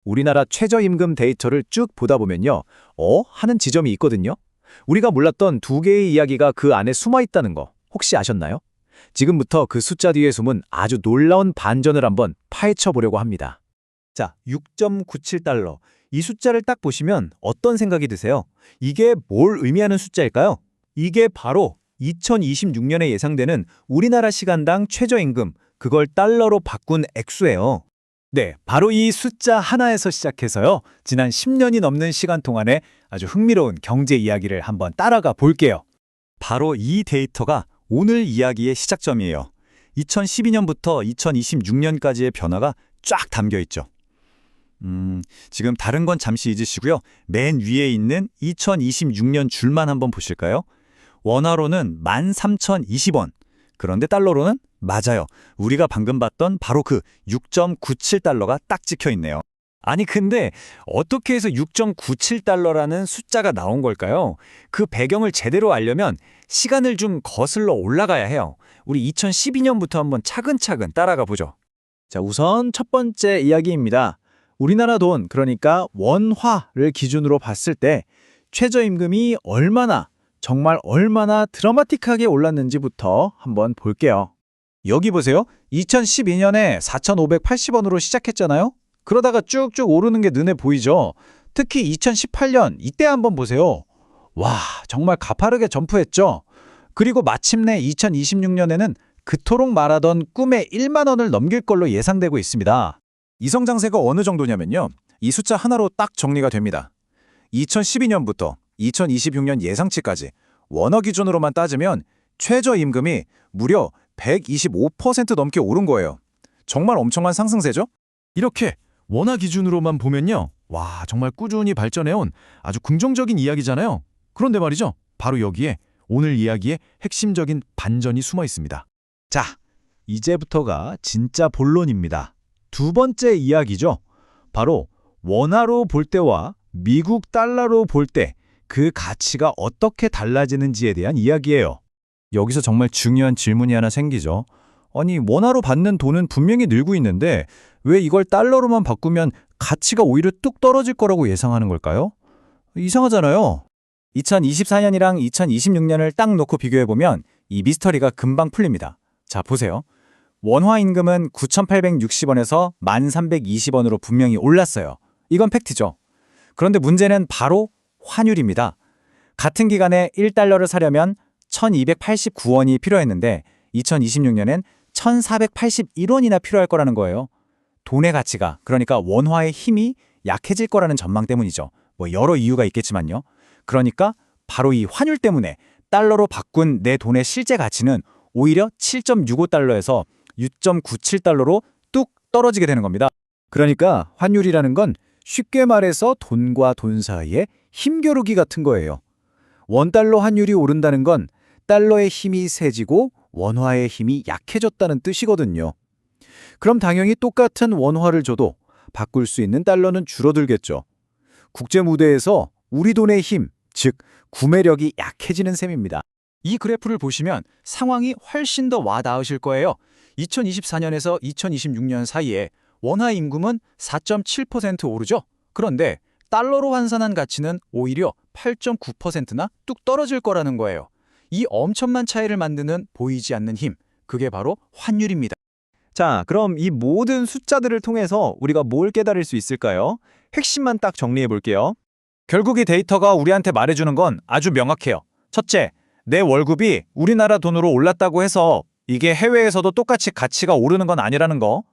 우리나라 최저임금 데이터를 쭉 보다 보면요. 하는 지점이 있거든요. 우리가 몰랐던 두 개의 이야기가 그 안에 숨어 있다는 거 혹시 아셨나요? 지금부터 그 숫자 뒤에 숨은 아주 놀라운 반전을 한번 파헤쳐 보려고 합니다. 자, 6.97달러. 이 숫자를 딱 보시면 어떤 생각이 드세요? 이게 뭘 의미하는 숫자일까요? 이게 바로 2026년에 예상되는 우리나라 시간당 최저임금, 그걸 달러로 바꾼 액수예요. 네, 바로 이 숫자 하나에서 시작해서요. 지난 10년이 넘는 시간 동안에 아주 흥미로운 경제 이야기를 한번 따라가 볼게요. 바로 이 데이터가 오늘 이야기의 시작점이에요. 2012년부터 2026년까지의 변화가 쫙 담겨 있죠. 지금 다른 건 잠시 잊으시고요. 맨 위에 있는 2026년 줄만 한번 보실까요? 원화로는 13,020원. 그런데 달러로는 맞아요. 우리가 방금 봤던 바로 그 6.97달러가 딱 찍혀 있네요. 아니 근데 어떻게 해서 6.97달러라는 숫자가 나온 걸까요? 그 배경을 제대로 알려면 시간을 좀 거슬러 올라가야 해요. 우리 2012년부터 한번 차근차근 따라가 보죠. 자, 우선 첫 번째 이야기입니다. 우리나라 돈, 그러니까 원화를 기준으로 봤을 때 최저임금이 정말 얼마나 드라마틱하게 올랐는지부터 한번 볼게요. 여기 보세요. 2012년에 4,580원으로 시작했잖아요? 그러다가 쭉쭉 오르는 게 눈에 보이죠? 특히 2018년, 이때 한번 보세요. 와, 정말 가파르게 점프했죠? 그리고 마침내 2026년에는 그토록 말하던 꿈의 1만 원을 넘길 걸로 예상되고 있습니다. 이 성장세가 어느 정도냐면요. 이 숫자 하나로 딱 정리가 됩니다. 2012년부터 2026년 예상치까지 원화 기준으로만 따지면 최저임금이 무려 125% 넘게 오른 거예요. 정말 엄청난 상승세죠? 이렇게 원화 기준으로만 보면요. 와, 정말 꾸준히 발전해온 아주 긍정적인 이야기잖아요. 그런데 말이죠. 바로 여기에 오늘 이야기의 핵심적인 반전이 숨어 있습니다. 자, 이제부터가 진짜 본론입니다. 두 번째 이야기죠. 바로 원화로 볼 때와 미국 달러로 볼 때 그 가치가 어떻게 달라지는지에 대한 이야기예요. 여기서 정말 중요한 질문이 하나 생기죠. 아니, 원화로 받는 돈은 분명히 늘고 있는데 왜 이걸 달러로만 바꾸면 가치가 오히려 뚝 떨어질 거라고 예상하는 걸까요? 이상하잖아요. 2024년이랑 2026년을 딱 놓고 비교해보면 이 미스터리가 금방 풀립니다. 자, 보세요. 원화 임금은 9,860원에서 1,320원으로 분명히 올랐어요. 이건 팩트죠. 그런데 문제는 바로 환율입니다. 같은 기간에 1달러를 사려면 1,289원이 필요했는데 2026년엔 1,481원이나 필요할 거라는 거예요. 돈의 가치가, 그러니까 원화의 힘이 약해질 거라는 전망 때문이죠. 뭐 여러 이유가 있겠지만요. 그러니까 바로 이 환율 때문에 달러로 바꾼 내 돈의 실제 가치는 오히려 7.65달러에서 6.97달러로 뚝 떨어지게 되는 겁니다. 그러니까 환율이라는 건 쉽게 말해서 돈과 돈 사이의 힘겨루기 같은 거예요. 원달러 환율이 오른다는 건 달러의 힘이 세지고 원화의 힘이 약해졌다는 뜻이거든요. 그럼 당연히 똑같은 원화를 줘도 바꿀 수 있는 달러는 줄어들겠죠. 국제 무대에서 우리 돈의 힘, 즉 구매력이 약해지는 셈입니다. 이 그래프를 보시면 상황이 훨씬 더 와닿으실 거예요. 2024년에서 2026년 사이에 원화 임금은 4.7% 오르죠. 그런데 달러로 환산한 가치는 오히려 8.9%나 뚝 떨어질 거라는 거예요. 이 엄청난 차이를 만드는 보이지 않는 힘, 그게 바로 환율입니다. 자, 그럼 이 모든 숫자들을 통해서 우리가 뭘 깨달을 수 있을까요? 핵심만 딱 정리해 볼게요. 결국 이 데이터가 우리한테 말해주는 건 아주 명확해요. 첫째, 내 월급이 우리나라 돈으로 올랐다고 해서 이게 해외에서도 똑같이 가치가 오르는 건 아니라는 거.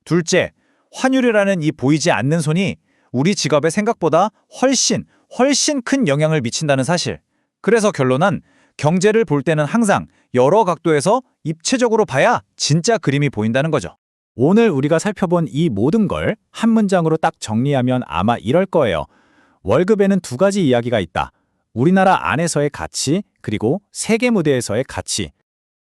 둘째, 환율이라는 이 보이지 않는 손이 우리 지갑에 생각보다 훨씬 큰 영향을 미친다는 사실. 그래서 결론은 경제를 볼 때는 항상 여러 각도에서 입체적으로 봐야 진짜 그림이 보인다는 거죠. 오늘 우리가 살펴본 이 모든 걸 한 문장으로 딱 정리하면 아마 이럴 거예요. 월급에는 두 가지 이야기가 있다. 우리나라 안에서의 가치, 그리고 세계 무대에서의 가치.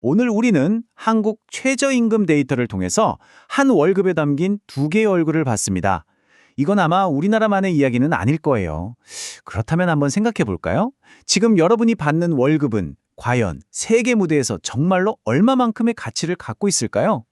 오늘 우리는 한국 최저임금 데이터를 통해서 한 월급에 담긴 두 개의 얼굴을 봤습니다. 이건 아마 우리나라만의 이야기는 아닐 거예요. 그렇다면 한번 생각해 볼까요? 지금 여러분이 받는 월급은 과연 세계 무대에서 정말로 얼마만큼의 가치를 갖고 있을까요?